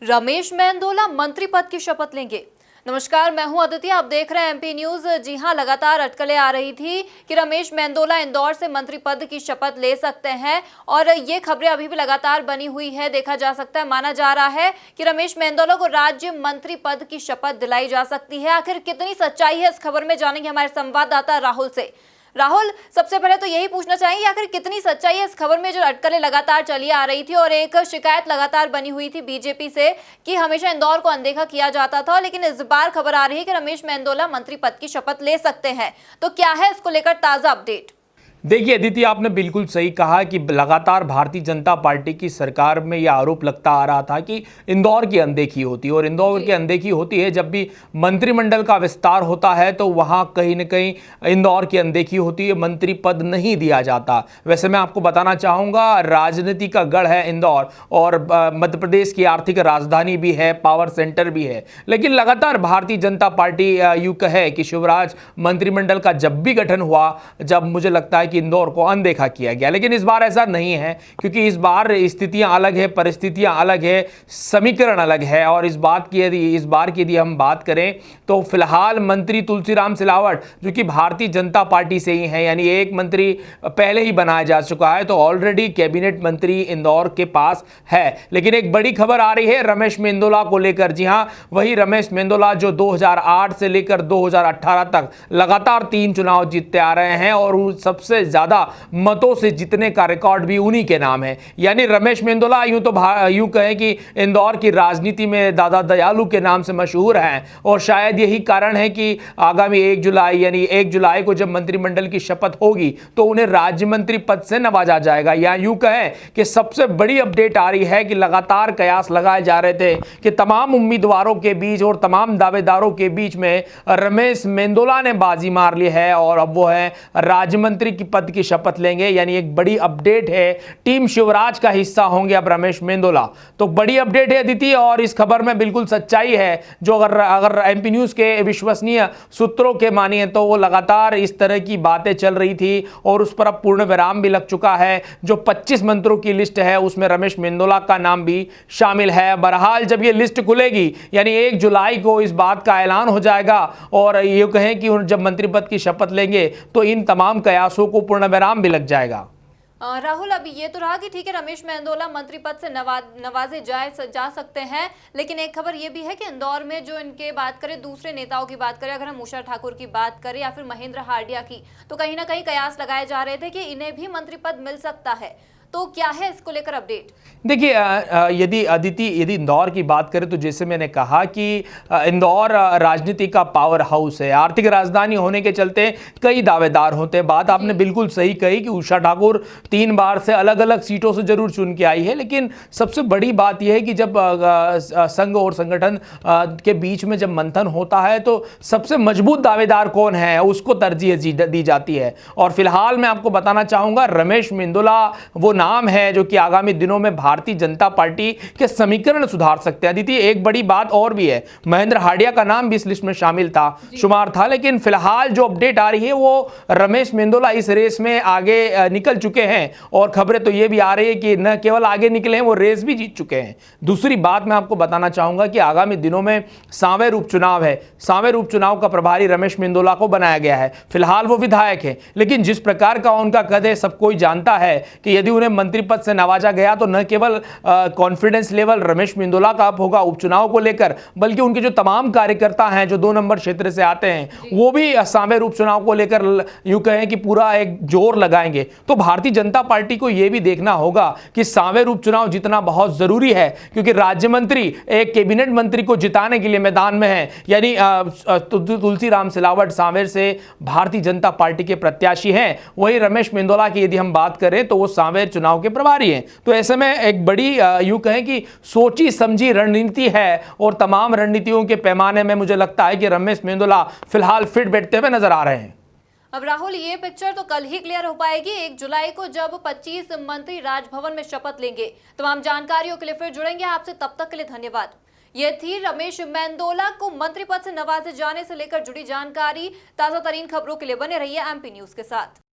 रमेश मेंदोला मंत्री पद की शपथ लेंगे। नमस्कार, मैं हूं अदिति, आप देख रहे हैं एमपी न्यूज। जी हां, लगातार अटकलें आ रही थी कि रमेश मेंदोला इंदौर से मंत्री पद की शपथ ले सकते हैं और ये खबरें अभी भी लगातार बनी हुई है। देखा जा सकता है, माना जा रहा है कि रमेश मेंदोला को राज्य मंत्री पद की शपथ दिलाई जा सकती है। आखिर कितनी सच्चाई है इस खबर में, जानेंगे हमारे संवाददाता राहुल से। राहुल, सबसे पहले तो यही पूछना चाहेंगे, आखिर कितनी सच्चाई है इस खबर में जो अटकलें लगातार चली आ रही थी और एक शिकायत लगातार बनी हुई थी बीजेपी से कि हमेशा इंदौर को अनदेखा किया जाता था, लेकिन इस बार खबर आ रही है कि रमेश मेंदोला मंत्री पद की शपथ ले सकते हैं। तो क्या है इसको लेकर ताजा अपडेट? देखिए अदिति, आपने बिल्कुल सही कहा कि लगातार भारतीय जनता पार्टी की सरकार में यह आरोप लगता आ रहा था कि इंदौर की अनदेखी होती है और इंदौर की अनदेखी होती है जब भी मंत्रिमंडल का विस्तार होता है तो वहां कहीं न कहीं इंदौर की अनदेखी होती है, मंत्री पद नहीं दिया जाता। वैसे मैं आपको बताना चाहूँगा, राजनीति का गढ़ है इंदौर और मध्य प्रदेश की आर्थिक राजधानी भी है, पावर सेंटर भी है, लेकिन लगातार भारतीय जनता पार्टी यूँ कहे कि शिवराज मंत्रिमंडल का जब भी गठन हुआ, जब मुझे लगता है कि इंदौर को अनदेखा किया गया, लेकिन इस बार ऐसा नहीं है क्योंकि इस बार स्थितियां अलग है, परिस्थितियां अलग है, समीकरण अलग है। और इस बार की यदि हम बात करें तो फिलहाल मंत्री तुलसीराम सिलावट जो कि भारतीय जनता पार्टी से ही है, यानी एक मंत्री पहले ही बनाया जा चुका है, तो ऑलरेडी कैबिनेट मंत्री इंदौर के पास है। लेकिन एक बड़ी खबर आ रही है रमेश मेंदोला को लेकर। जी हां, वही रमेश मेंदोला जो 2008 से लेकर 2018 तक लगातार 3 चुनाव जीतते आ रहे हैं और सबसे ज्यादा मतों से जीतने का रिकॉर्ड भी उन्हीं के नाम है। यानी रमेश मेंदोला यूं कहें कि इंदौर की राजनीति में दादा दयालु के नाम से मशहूर हैं और शायद यही कारण है कि आगामी 1 जुलाई यानी 1 जुलाई को जब मंत्रिमंडल की शपथ होगी तो उन्हें राज्य मंत्री पद से नवाजा जाएगा। या यूं कहें कि सबसे बड़ी अपडेट आ रही है कि लगातार कयास लगाए जा रहे थे कि तमाम उम्मीदवारों के बीच और तमाम दावेदारों के बीच में रमेश मेंदोला ने बाजी मार ली है और अब वो है राज्य मंत्री की पद की शपथ लेंगे। यानी एक बड़ी अपडेट है, टीम शिवराज का हिस्सा होंगे अब रमेश मेंदोला। तो बड़ी अपडेट है अदिति, और इस खबर में बिल्कुल सच्चाई है जो अगर एमपी न्यूज के विश्वसनीय सूत्रों के मानिए तो वो लगातार इस तरह की बातें चल रही थी और उस पर अब पूर्ण विराम भी लग चुका है। जो 25 मंत्रियों की लिस्ट है उसमें रमेश मेंदोला का नाम भी शामिल है। बहरहाल जब ये लिस्ट खुलेगी यानी 1 जुलाई को इस बात का ऐलान हो जाएगा और ये कहें कि जब मंत्री पद की शपथ लेंगे तो इन तमाम कयासों को पूर्ण विराम भी लग जाएगा। राहुल, अभी ये तो रहा कि ठीक है, रमेश मेंदोला मंत्री पद से नवाजे जा सकते हैं, लेकिन एक खबर ये भी है कि इंदौर में जो इनके बात करें, दूसरे नेताओं की बात करें, अगर हम उषा ठाकुर की बात करें या फिर महेंद्र हार्डिया की, तो कहीं ना कहीं कयास लगाए जा रहे थे कि इन्हें भी मंत्री पद मिल सकता है। तो क्या है इसको लेकर अपडेट? देखिए यदि इंदौर की बात करें तो जैसे मैंने कहा कि इंदौर राजनीति का पावर हाउस है, आर्थिक राजधानी होने के चलते कई दावेदार होते हैं। बात आपने बिल्कुल सही कही कि उषा ठाकुर 3 बार से अलग अलग सीटों से जरूर चुन के आई है, लेकिन सबसे बड़ी बात यह है कि जब संघ और संगठन के बीच में जब मंथन होता है तो सबसे मजबूत दावेदार कौन है उसको तरजीह दी जाती है। और फिलहाल मैं आपको बताना चाहूंगा रमेश मेंदोला वो नाम है जो कि आगामी दिनों में भारतीय जनता पार्टी के समीकरण सुधार सकते हैं। अदिति, एक बड़ी बात और भी है, महेंद्र हार्डिया का नाम भी इस लिस्ट में शामिल था, शुमार था, लेकिन फिलहाल जो अपडेट आ रही है वो रमेश मेंदोला इस रेस में आगे निकल चुके हैं और खबरें तो ये भी आ रही है कि न केवल आगे निकले हैं, वो रेस भी जीत चुके हैं। दूसरी बात मैं आपको बताना चाहूंगा कि आगामी दिनों में सांवेर उपचुनाव है। सांवेर उपचुनाव का प्रभारी रमेश मेंदोला को बनाया गया है। फिलहाल वो विधायक है, लेकिन जिस प्रकार का उनका कद है सब कोई जानता है कि यदि उन्हें मंत्री पद से नवाजा गया तो न केवल कॉन्फिडेंस लेवल रमेश मेंदोला का अप होगा उपचुनाव को लेकर, बल्कि उनके जो तमाम कार्यकर्ता हैं जो 2 नंबर क्षेत्र से आते हैं वो भी सांवेर उपचुनाव को लेकर यूं कहें कि पूरा एक जोर लगाएंगे। तो भारतीय जनता पार्टी को यह भी देखना होगा कि सांवेर उपचुनाव जीतना बहुत जरूरी है, क्योंकि राज्य मंत्री एक कैबिनेट मंत्री को जिताने के लिए मैदान में है। यानी तुलसीराम सिलावट सांवेर से भारतीय जनता पार्टी के प्रत्याशी हैं, वही रमेश मेंदोला की यदि हम बात करें तो वो सांवेर चुनाव के प्रभारी हैं। तो ऐसे में एक बड़ी यूं कहें कि सोची समझी रणनीति है और तमाम रणनीतियों के पैमाने में मुझे लगता है कि रमेश मेंदोला फिलहाल फिट बैठते हुए नजर आ रहे हैं। अब राहुल, ये पिक्चर तो कल ही क्लियर हो पाएगी 1 जुलाई को जब 25 मंत्री राजभवन में शपथ लेंगे। तमाम जानकारियों के लिए फिर जुड़ेंगे आपसे, तब तक के लिए धन्यवाद। ये थी रमेश मेंदोला को मंत्री पद से नवाजे जाने से लेकर जुड़ी जानकारी। ताजा तरीन खबरों के लिए बने रहिए एमपी न्यूज के साथ।